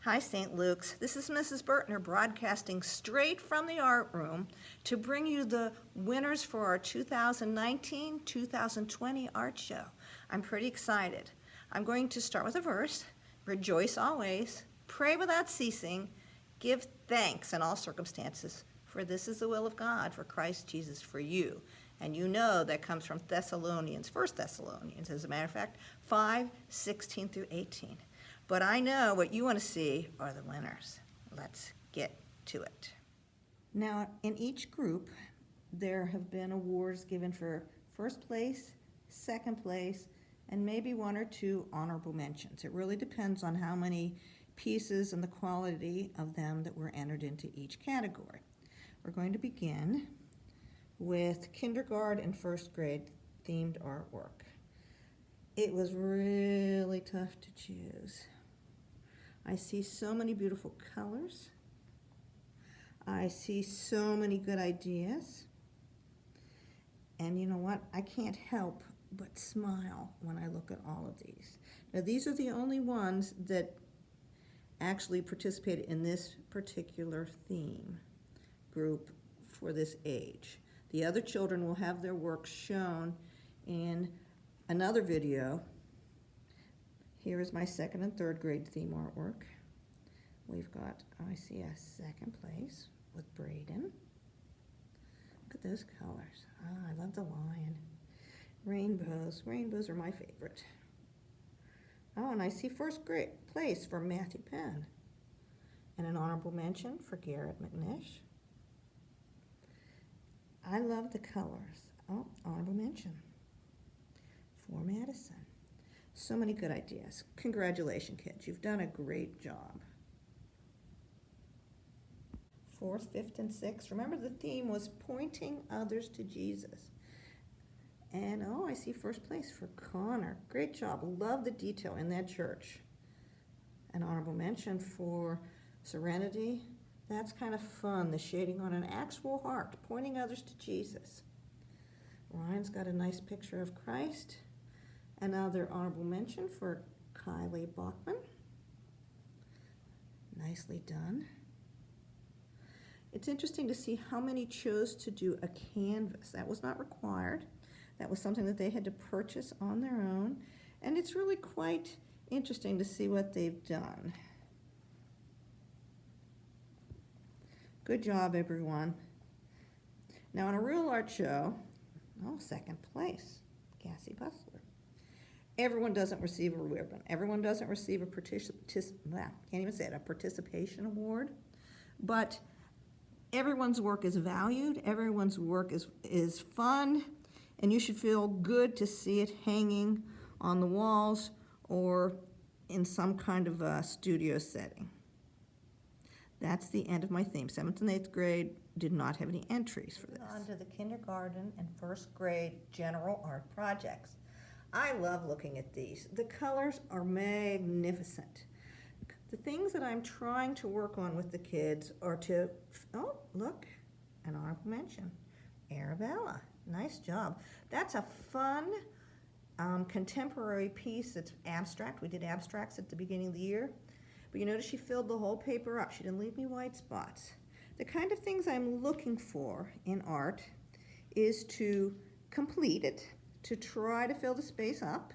Hi, St. Luke's. This is Mrs. Bertner broadcasting straight from the art room to bring you the winners for our 2019-2020 art show. I'm pretty excited. I'm going to start with a verse. Rejoice always, pray without ceasing, give thanks in all circumstances, for this is the will of God for Christ Jesus for you. And you know that comes from Thessalonians, 1 Thessalonians, as a matter of fact, 5:16 through 18. But I know what you want to see are the winners. Let's get to it. Now, in each group, there have been awards given for first place, second place, and maybe one or two honorable mentions. It really depends on how many pieces and the quality of them that were entered into each category. We're going to begin with kindergarten and first grade themed artwork. It was really tough to choose. I see so many beautiful colors. I see so many good ideas. And you know what? I can't help but smile when I look at all of these. Now, these are the only ones that actually participated in this particular theme group for this age. The other children will have their work shown in another video. Here is my second and third grade theme artwork. We've got, I see a second place with Braden. Look at those colors. I love the lion. Rainbows. Rainbows are my favorite. Oh, and I see first grade place for Matthew Penn. And an honorable mention for Garrett McNish. I love the colors. Oh, honorable mention for Madison. So many good ideas. Congratulations, kids. You've done a great job. Fourth, fifth, and sixth. Remember, the theme was pointing others to Jesus. And oh, I see first place for Connor. Great job. Love the detail in that church. An honorable mention for Serenity. That's kind of fun. The shading on an actual heart, pointing others to Jesus. Ryan's got a nice picture of Christ. Another honorable mention for Kylie Bachman. Nicely done. It's interesting to see how many chose to do a canvas. That was not required. That was something that they had to purchase on their own. And it's really quite interesting to see what they've done. Good job, everyone. Now, in a real art show, second place, Cassie Bustler. Everyone doesn't receive a ribbon. Everyone doesn't receive a participation award. But everyone's work is valued. Everyone's work is fun. And you should feel good to see it hanging on the walls or in some kind of a studio setting. That's the end of my theme. 7th and 8th grade did not have any entries for this. On to the kindergarten and first grade general art projects. I love looking at these. The colors are magnificent. The things that I'm trying to work on with the kids are to, oh, look, an honorable mention. Arabella, nice job. That's a fun contemporary piece that's abstract. We did abstracts at the beginning of the year. But you notice she filled the whole paper up. She didn't leave me white spots. The kind of things I'm looking for in art is to complete it, to try to fill the space up,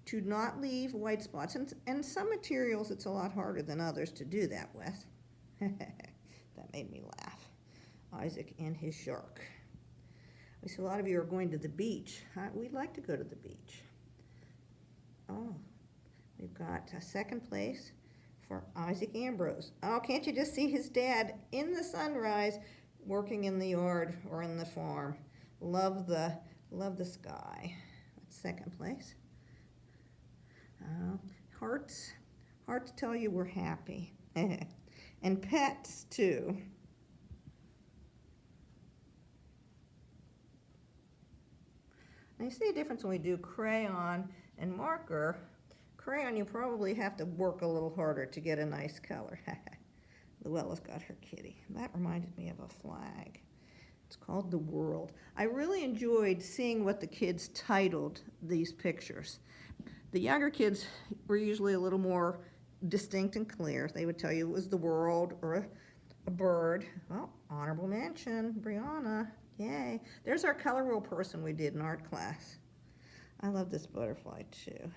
to not leave white spots. And some materials it's a lot harder than others to do that with. That made me laugh. Isaac and his shark. I see a lot of you are going to the beach. We'd like to go to the beach. Oh, we've got a second place for Isaac Ambrose. Oh, can't you just see his dad in the sunrise working in the yard or in the farm? Love the sky. That's second place. Hearts tell you we're happy. And pets too. Now you see a difference when we do crayon and marker. Crayon, you probably have to work a little harder to get a nice color. Luella's got her kitty. That reminded me of a flag. It's called The World. I really enjoyed seeing what the kids titled these pictures. The younger kids were usually a little more distinct and clear. They would tell you it was the world or a bird. Oh, honorable mention, Brianna. Yay. There's our color rule person we did in art class. I love this butterfly too.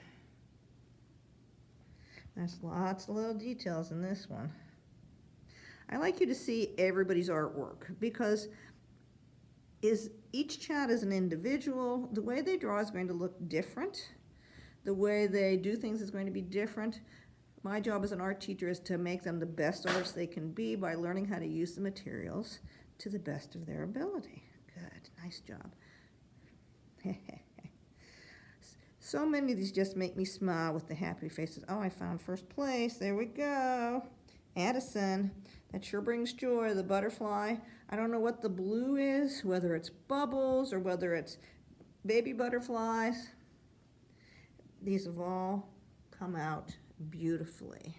There's lots of little details in this one. I like you to see everybody's artwork because each child is an individual. The way they draw is going to look different. The way they do things is going to be different. My job as an art teacher is to make them the best artists they can be by learning how to use the materials to the best of their ability. Good, nice job. So many of these just make me smile with the happy faces. Oh, I found first place. There we go. Addison. That sure brings joy, the butterfly. I don't know what the blue is, whether it's bubbles or whether it's baby butterflies. These have all come out beautifully.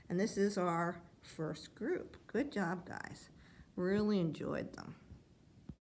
And this is our first group. Good job, guys. Really enjoyed them.